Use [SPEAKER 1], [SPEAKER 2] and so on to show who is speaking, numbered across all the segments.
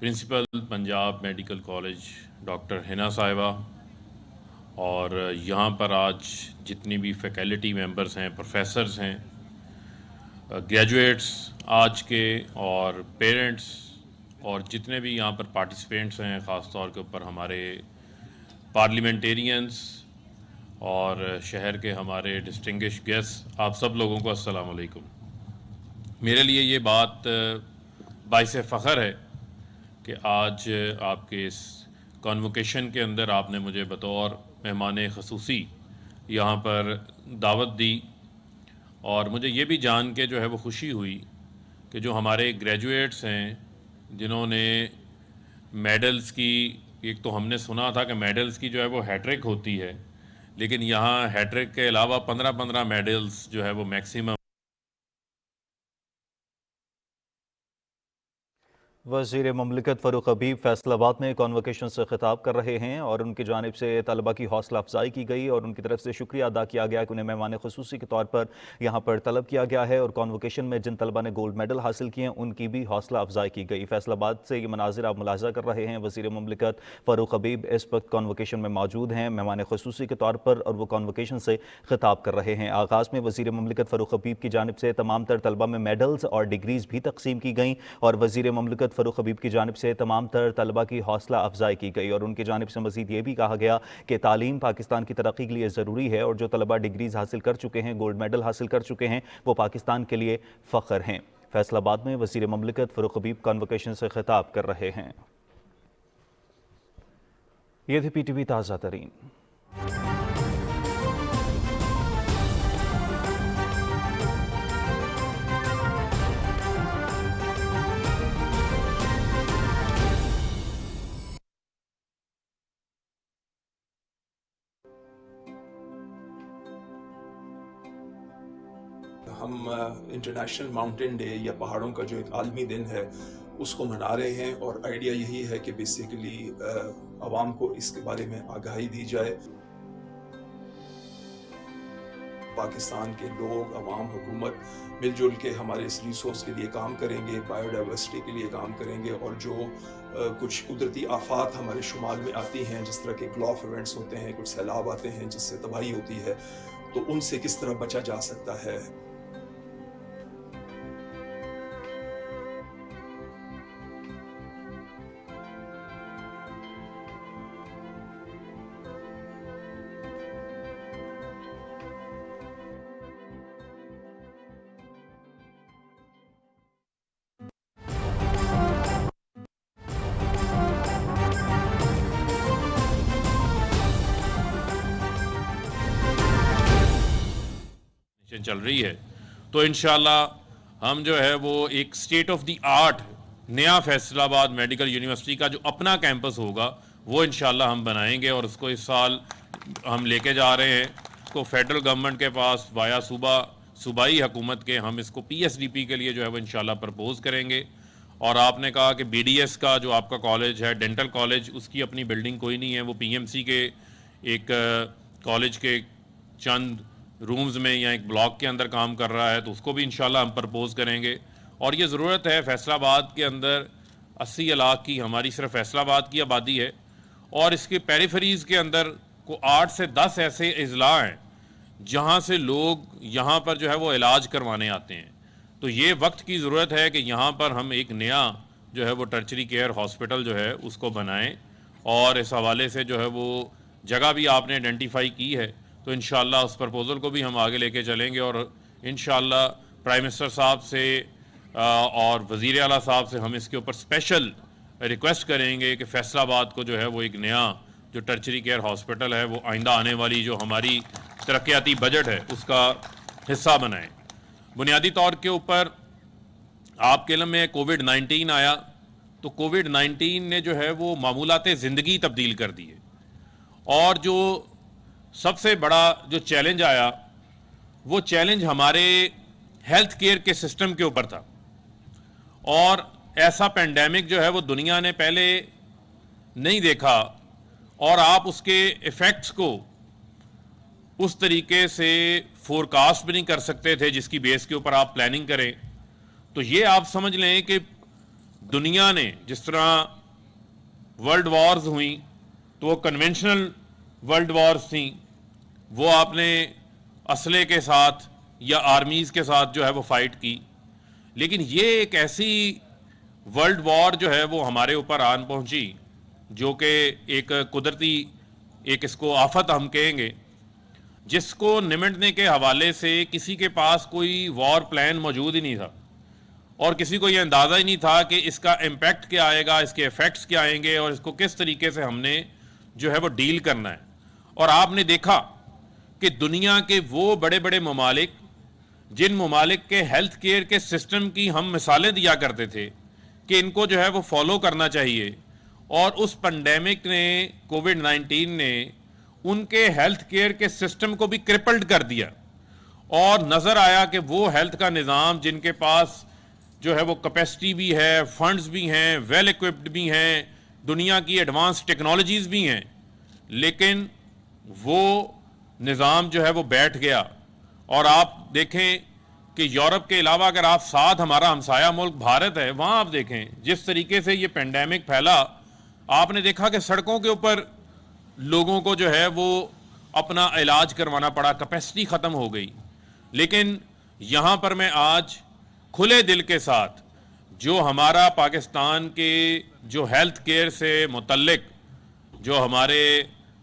[SPEAKER 1] Principal Punjab medical college doctor Hina Sahiba और यहाँ पर आज जितनी भी फैकल्टी मेंबर्स हैं, प्रोफेसर्स हैं, ग्रेजुएट्स आज के और पेरेंट्स और जितने भी यहाँ पर पार्टिसिपेंट्स हैं, ख़ास तौर के ऊपर हमारे पार्लियामेंटेरियंस और शहर के हमारे डिस्टिंग्विश्ड गेस्ट, आप सब लोगों को अस्सलाम वालेकुम। मेरे लिए ये बात बाइस फ़ख्र है कि आज आपके इस कॉन्वोकेशन के अंदर आपने मुझे बतौर मेहमान ख़ुसूसी यहाँ पर दावत दी और मुझे ये भी जान के जो है वो खुशी हुई कि जो हमारे ग्रेजुएट्स हैं जिन्होंने मेडल्स की, एक तो हमने सुना था कि मेडल्स की जो है वो हैट्रिक होती है, लेकिन यहाँ हैट्रिक के अलावा 15-15 मेडल्स जो है वो मैक्सिमम।
[SPEAKER 2] वज़ीर ममलिकत फ़ारूक हबीब फैसलाबाद में कॉन्वोकेशन से खिताब कर रहे हैं और उनकी जानिब से तलबा की हौसला अफजाई की गई और उनकी तरफ से शुक्रिया अदा किया गया कि उन्हें मेहमान ख़ुसूसी के तौर पर यहाँ पर तलब किया गया है और कॉन्वोकेशन में जिन तलबा ने गोल्ड मेडल हासिल किए हैं उनकी भी हौसला अफजाई की गई। फैसलाबाद से ये मनाजिर आप मुलाहजा कर रहे हैं। वज़ीर ममलिकत फ़ारूक हबीब इस वक्त कॉन्वोकेशन में मौजूद हैं मेहमान ख़ुसूसी के तौर पर और वो कॉन्वोकेशन से खिताब कर रहे हैं। आगाज़ में वज़ीर ममलिकत फ़ारूक हबीब की जानिब से तमाम तर तलबा में मेडल्स और डिग्रीज़ भी तकसीम की गई और वज़ीर ममलिकत फ़ारूक हबीब की जानिब से तमाम तर तलबा की हौसला अफजाई की गई और उनकी जानिब से मज़ीद ये भी कहा गया कि तालीम पाकिस्तान की तरक्की के लिए ज़रूरी है और जो तलबा डिग्रीज़ हासिल कर चुके हैं, गोल्ड मेडल हासिल कर चुके हैं, वो पाकिस्तान के लिए फ़ख्र हैं। फैसलाबाद में वज़ीर ममलिकत फ़ारूक हबीब कॉन्वोकेशन से खिताब कर रहे हैं। ये थी PTV ताज़ा तरीन।
[SPEAKER 3] हम इंटरनेशनल माउंटेन डे या पहाड़ों का जो एक आलमी दिन है उसको मना रहे हैं और आइडिया यही है कि बेसिकली आवाम को इसके बारे में आगाही दी जाए। पाकिस्तान के लोग, आवाम, हुकूमत मिलजुल के हमारे इस रिसोर्स के लिए काम करेंगे, बायोडाइवर्सिटी के लिए काम करेंगे और जो कुछ कुदरती आफात हमारे शुमाल में आती हैं, जिस तरह के गल्फ इवेंट्स होते हैं, कुछ सैलाब आते हैं जिससे तबाही होती है, तो उनसे किस तरह बचा जा सकता है।
[SPEAKER 1] चल रही है तो इंशाल्लाह हम जो है वो एक स्टेट ऑफ द आर्ट नया फैसलाबाद मेडिकल यूनिवर्सिटी का जो अपना कैंपस होगा वो इंशाल्लाह हम बनाएंगे और उसको इस साल हम लेके जा रहे हैं। इसको फेडरल गवर्नमेंट के पास वाया सूबाई हुकूमत के हम इसको PSDP के लिए जो है वो इंशाल्लाह प्रपोज करेंगे। और आपने कहा कि BDS का जो आपका कॉलेज है, डेंटल कॉलेज, उसकी अपनी बिल्डिंग कोई नहीं है, वो PMC के एक कॉलेज के चंद रूम्स में या एक ब्लॉक के अंदर काम कर रहा है, तो उसको भी इंशाल्लाह हम प्रपोज करेंगे। और ये ज़रूरत है, फैसलाबाद के अंदर 80 लाख की हमारी सिर्फ फैसलाबाद की आबादी है और इसके पेरिफेरीज़ के अंदर को 8 से 10 ऐसे अजला हैं जहाँ से लोग यहाँ पर जो है वो इलाज करवाने आते हैं। तो ये वक्त की ज़रूरत है कि यहाँ पर हम एक नया जो है वो टर्चरी केयर हॉस्पिटल जो है उसको बनाएं और इस हवाले से जो है वो जगह भी आपने आइडेंटिफाई की है, तो इंशाल्लाह उस प्रपोज़ल को भी हम आगे लेके चलेंगे और इंशाल्लाह प्राइम मिनिस्टर साहब से और वज़ीर आला साहब से हम इसके ऊपर स्पेशल रिक्वेस्ट करेंगे कि फैसलाबाद को जो है वो एक नया जो टर्चरी केयर हॉस्पिटल है वो आइंदा आने वाली जो हमारी तरक्याती बजट है उसका हिस्सा बनाएं। बुनियादी तौर के ऊपर आपके इल्म में कोविड-19 आया तो कोविड-19 ने जो है वो मामूलात ज़िंदगी तब्दील कर दी है और जो सबसे बड़ा जो चैलेंज आया वो चैलेंज हमारे हेल्थ केयर के सिस्टम के ऊपर था और ऐसा पेंडेमिक जो है वो दुनिया ने पहले नहीं देखा और आप उसके इफ़ेक्ट्स को उस तरीके से फोरकास्ट भी नहीं कर सकते थे जिसकी बेस के ऊपर आप प्लानिंग करें। तो ये आप समझ लें कि दुनिया ने जिस तरह वर्ल्ड वॉर्स हुई तो वो कन्वेंशनल वर्ल्ड वॉर्स थी, वो आपने असले के साथ या आर्मीज़ के साथ जो है वो फाइट की। लेकिन ये एक ऐसी वर्ल्ड वॉर जो है वो हमारे ऊपर आन पहुंची जो कि एक कुदरती एक इसको आफत हम कहेंगे, जिसको निमटने के हवाले से किसी के पास कोई वॉर प्लान मौजूद ही नहीं था और किसी को ये अंदाज़ा ही नहीं था कि इसका इम्पैक्ट क्या आएगा, इसके इफ़ेक्ट्स क्या आएंगे और इसको किस तरीके से हमने जो है वो डील करना है। और आपने देखा कि दुनिया के वो बड़े बड़े ममालिक जिन ममालिक के हेल्थ केयर के सिस्टम की हम मिसालें दिया करते थे कि इनको जो है वो फॉलो करना चाहिए, और उस पेंडेमिक ने, कोविड-19 ने उनके हेल्थ केयर के सिस्टम को भी क्रिपल्ड कर दिया। और नज़र आया कि वो हेल्थ का निज़ाम जिनके पास जो है वो कैपेसिटी भी है, फंड्स भी हैं, वेल इक्विप्ड भी हैं, दुनिया की एडवांस टेक्नोलॉजीज़ भी हैं, लेकिन वो निज़ाम जो है वो बैठ गया। और आप देखें कि यूरोप के अलावा अगर आप साथ हमारा हमसाया मुल्क भारत है, वहाँ आप देखें जिस तरीके से ये पेंडेमिक फैला, आपने देखा कि सड़कों के ऊपर लोगों को जो है वो अपना इलाज करवाना पड़ा, कैपेसिटी ख़त्म हो गई। लेकिन यहाँ पर मैं आज खुले दिल के साथ जो हमारा पाकिस्तान के जो हेल्थ केयर से मुतल्लिक जो हमारे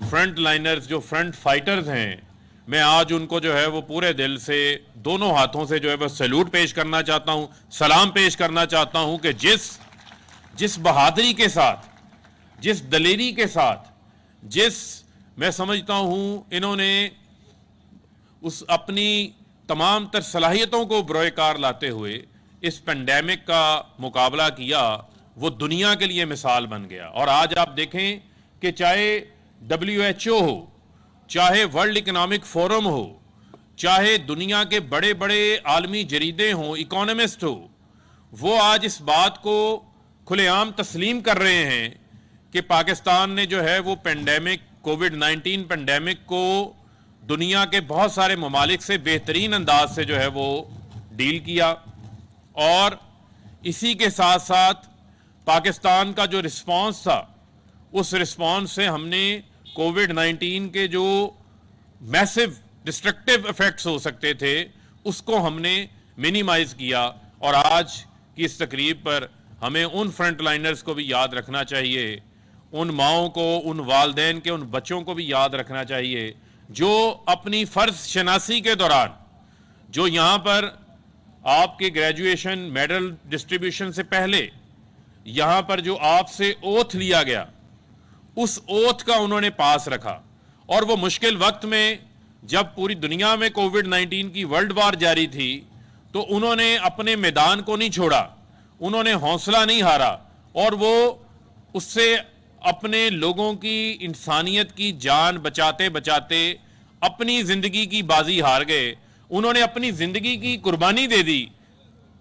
[SPEAKER 1] फ्रंट लाइनर्स, जो फ्रंट फाइटर्स हैं, मैं आज उनको जो है वो पूरे दिल से दोनों हाथों से जो है वो सैल्यूट पेश करना चाहता हूँ, सलाम पेश करना चाहता हूँ कि जिस बहादुरी के साथ, जिस दलेरी के साथ, मैं समझता हूँ इन्होंने उस अपनी तमाम तर सलाहियतों को बरोएकार लाते हुए इस पेंडेमिक का मुकाबला किया, वो दुनिया के लिए मिसाल बन गया। और आज आप देखें कि चाहे WHO हो, चाहे वर्ल्ड इकोनॉमिक फोरम हो, चाहे दुनिया के बड़े बड़े आलमी जरीदे हों, इकोनॉमिस्ट हो, वो आज इस बात को खुलेआम तस्लीम कर रहे हैं कि पाकिस्तान ने जो है वो पेंडेमिक, कोविड-19 पेंडेमिक को दुनिया के बहुत सारे ममालिक से बेहतरीन अंदाज से जो है वो डील किया। और इसी के साथ साथ पाकिस्तान का जो रिस्पांस था, उस रिस्पांस से हमने कोविड-19 के जो मैसिव डिस्ट्रक्टिव इफेक्ट्स हो सकते थे उसको हमने मिनिमाइज किया। और आज की इस तकरीब पर हमें उन फ्रंट लाइनर्स को भी याद रखना चाहिए, उन माओं को, उन वालदैन के, उन बच्चों को भी याद रखना चाहिए जो अपनी फ़र्ज शनासी के दौरान, जो यहाँ पर आपके ग्रेजुएशन मेडल डिस्ट्रीब्यूशन से पहले यहाँ पर जो आपसे ओथ लिया गया, उस ओथ का उन्होंने पास रखा। और वो मुश्किल वक्त में जब पूरी दुनिया में कोविड-19 की वर्ल्ड वॉर जारी थी तो उन्होंने अपने मैदान को नहीं छोड़ा, उन्होंने हौसला नहीं हारा, और वो उससे अपने लोगों की इंसानियत की जान बचाते बचाते अपनी ज़िंदगी की बाजी हार गए। उन्होंने अपनी ज़िंदगी की कुर्बानी दे दी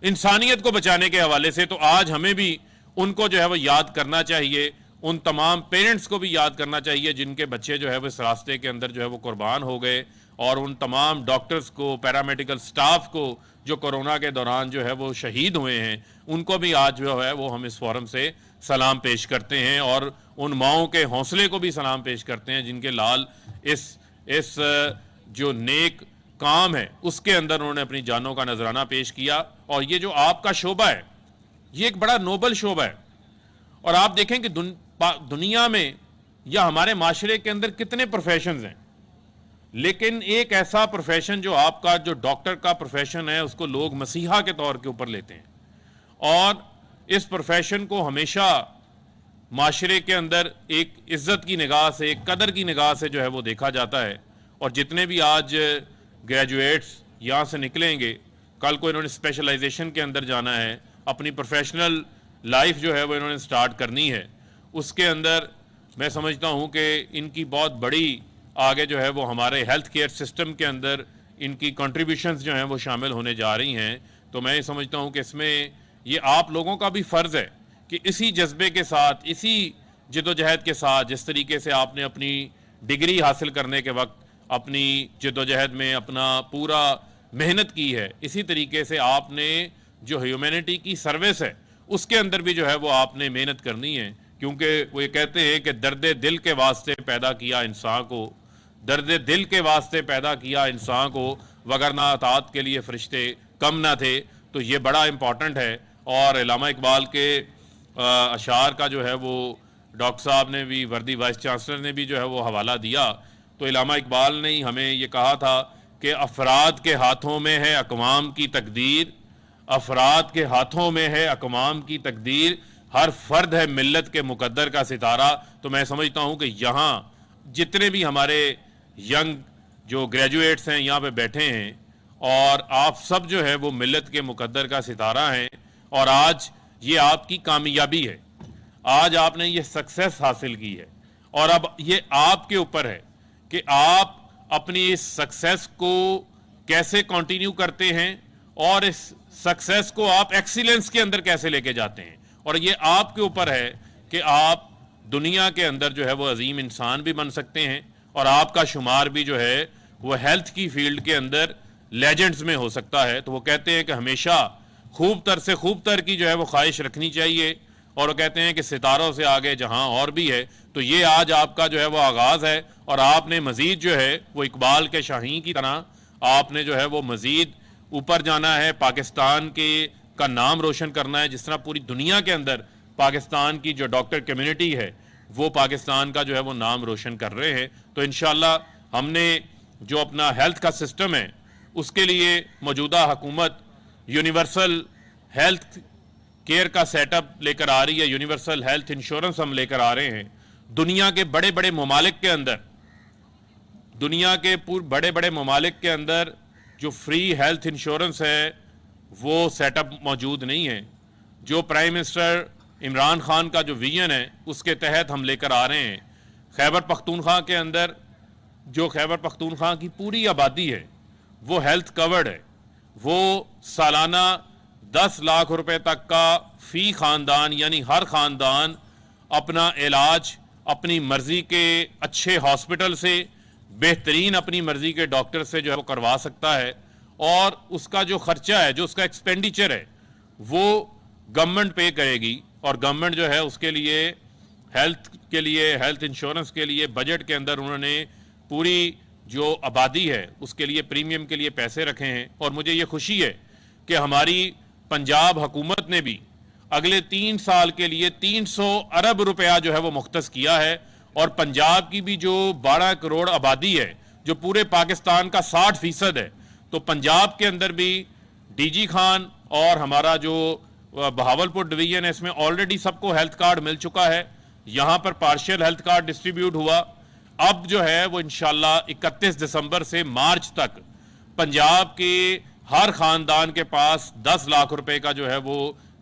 [SPEAKER 1] इंसानियत को बचाने के हवाले से। तो आज हमें भी उनको जो है वो याद करना चाहिए, उन तमाम पेरेंट्स को भी याद करना चाहिए जिनके बच्चे जो है वो इस रास्ते के अंदर जो है वो कुर्बान हो गए, और उन तमाम डॉक्टर्स को, पैरामेडिकल स्टाफ को जो कोरोना के दौरान जो है वो शहीद हुए हैं, उनको भी आज जो है वो हम इस फोरम से सलाम पेश करते हैं। और उन माओं के हौसले को भी सलाम पेश करते हैं जिनके लाल इस जो नेक काम है उसके अंदर उन्होंने अपनी जानों का नजराना पेश किया। और ये जो आपका शोबा है, ये एक बड़ा नोबल शोबा है। और आप देखें कि दुनिया में या हमारे माशरे के अंदर कितने प्रोफेशंस हैं, लेकिन एक ऐसा प्रोफेशन जो आपका, जो डॉक्टर का प्रोफेशन है, उसको लोग मसीहा के तौर के ऊपर लेते हैं। और इस प्रोफेशन को हमेशा माशरे के अंदर एक इज्जत की निगाह से, एक कदर की निगाह से जो है वो देखा जाता है। और जितने भी आज ग्रेजुएट्स यहाँ से निकलेंगे, कल को इन्होंने स्पेशलाइजेशन के अंदर जाना है, अपनी प्रोफेशनल लाइफ जो है वो इन्होंने स्टार्ट करनी है, उसके अंदर मैं समझता हूँ कि इनकी बहुत बड़ी आगे जो है वो हमारे हेल्थ केयर सिस्टम के अंदर इनकी कंट्रीब्यूशंस जो हैं वो शामिल होने जा रही हैं। तो मैं समझता हूँ कि इसमें ये आप लोगों का भी फ़र्ज़ है कि इसी जज्बे के साथ, इसी जदोजहद के साथ, जिस तरीके से आपने अपनी डिग्री हासिल करने के वक्त अपनी जदोजहद में अपना पूरा मेहनत की है, इसी तरीके से आपने जो ह्यूमैनिटी की सर्विस है उसके अंदर भी जो है वो आपने मेहनत करनी है, کیونکہ وہ یہ کہتے ہیں کہ درد دل کے واسطے پیدا کیا انسان کو، درد دل کے واسطے پیدا کیا انسان کو، وگرنہ اطاعت کے لیے فرشتے کم نہ تھے۔ تو یہ بڑا امپورٹنٹ ہے، اور علامہ اقبال کے اشعار کا جو ہے وہ ڈاکٹر صاحب نے بھی، وردی وائس چانسلر نے بھی جو ہے وہ حوالہ دیا۔ تو علامہ اقبال نے ہمیں یہ کہا تھا کہ افراد کے ہاتھوں میں ہے اقوام کی تقدیر، افراد کے ہاتھوں میں ہے اقوام کی تقدیر، ہر فرد ہے ملت کے مقدر کا ستارہ۔ تو میں سمجھتا ہوں کہ یہاں جتنے بھی ہمارے ینگ جو گریجویٹس ہیں یہاں پہ بیٹھے ہیں، اور آپ سب جو ہے وہ ملت کے مقدر کا ستارہ ہیں، اور آج یہ آپ کی کامیابی ہے، آج آپ نے یہ سکسیس حاصل کی ہے، اور اب یہ آپ کے اوپر ہے کہ آپ اپنی اس سکسیس کو کیسے کنٹینیو کرتے ہیں، اور اس سکسیس کو آپ ایکسیلنس کے اندر کیسے لے کے جاتے ہیں۔ اور یہ آپ کے اوپر ہے کہ آپ دنیا کے اندر جو ہے وہ عظیم انسان بھی بن سکتے ہیں، اور آپ کا شمار بھی جو ہے وہ ہیلتھ کی فیلڈ کے اندر لیجنڈز میں ہو سکتا ہے۔ تو وہ کہتے ہیں کہ ہمیشہ خوب تر سے خوب تر کی جو ہے وہ خواہش رکھنی چاہیے، اور وہ کہتے ہیں کہ ستاروں سے آگے جہاں اور بھی ہے۔ تو یہ آج آپ کا جو ہے وہ آغاز ہے، اور آپ نے مزید جو ہے وہ اقبال کے شاہین کی طرح آپ نے جو ہے وہ مزید اوپر جانا ہے، پاکستان کا نام روشن کرنا ہے، جس طرح پوری دنیا کے اندر پاکستان کی جو ڈاکٹر کمیونٹی ہے وہ پاکستان کا جو ہے وہ نام روشن کر رہے ہیں۔ تو انشاءاللہ ہم نے جو اپنا ہیلتھ کا سسٹم ہے اس کے لیے موجودہ حکومت یونیورسل ہیلتھ کیئر کا سیٹ اپ لے کر آ رہی ہے، یونیورسل ہیلتھ انشورنس ہم لے کر آ رہے ہیں۔ دنیا کے بڑے بڑے ممالک کے اندر، دنیا کے بڑے بڑے ممالک کے اندر جو فری ہیلتھ انشورنس ہے وہ سیٹ اپ موجود نہیں ہے۔ جو پرائم منسٹر عمران خان کا جو ویژن ہے اس کے تحت ہم لے کر آ رہے ہیں۔ خیبر پختونخوا کے اندر جو خیبر پختونخوا کی پوری آبادی ہے وہ ہیلتھ کورڈ ہے، وہ سالانہ 10 لاکھ روپے تک کا فی خاندان، یعنی ہر خاندان اپنا علاج اپنی مرضی کے اچھے ہاسپٹل سے، بہترین اپنی مرضی کے ڈاکٹر سے جو ہے وہ کروا سکتا ہے، اور اس کا جو خرچہ ہے، جو اس کا ایکسپینڈیچر ہے وہ گورنمنٹ پے کرے گی، اور گورنمنٹ جو ہے اس کے لیے ہیلتھ انشورنس کے لیے بجٹ کے اندر انہوں نے پوری جو آبادی ہے اس کے لیے پریمیم کے لیے پیسے رکھے ہیں۔ اور مجھے یہ خوشی ہے کہ ہماری پنجاب حکومت نے بھی اگلے 3 سال کے لیے 300 ارب روپیہ جو ہے وہ مختص کیا ہے، اور پنجاب کی بھی جو 12 کروڑ آبادی ہے جو پورے پاکستان کا 60% ہے، تو پنجاب کے اندر بھی ڈی جی خان اور ہمارا جو بہاولپور ڈویژن ہے اس میں آلریڈی سب کو ہیلتھ کارڈ مل چکا ہے، یہاں پر پارشل ہیلتھ کارڈ ڈسٹریبیوٹ ہوا۔ اب جو ہے وہ انشاءاللہ 31 دسمبر سے مارچ تک پنجاب کے ہر خاندان کے پاس 10 لاکھ روپے کا جو ہے وہ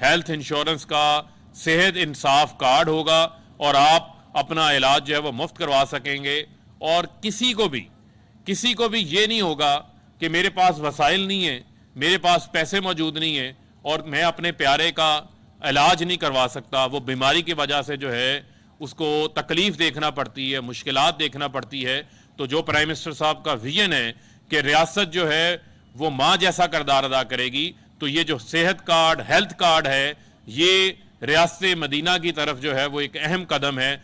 [SPEAKER 1] ہیلتھ انشورنس کا صحت انصاف کارڈ ہوگا، اور آپ اپنا علاج جو ہے وہ مفت کروا سکیں گے۔ اور کسی کو بھی یہ نہیں ہوگا کہ میرے پاس وسائل نہیں ہیں، میرے پاس پیسے موجود نہیں ہیں، اور میں اپنے پیارے کا علاج نہیں کروا سکتا۔ وہ بیماری کی وجہ سے جو ہے اس کو تکلیف دیکھنا پڑتی ہے، مشکلات دیکھنا پڑتی ہے۔ تو جو پرائم منسٹر صاحب کا ویژن ہے کہ ریاست جو ہے وہ ماں جیسا کردار ادا کرے گی، تو یہ جو صحت کارڈ، ہیلتھ کارڈ ہے، یہ ریاست مدینہ کی طرف جو ہے وہ ایک اہم قدم ہے۔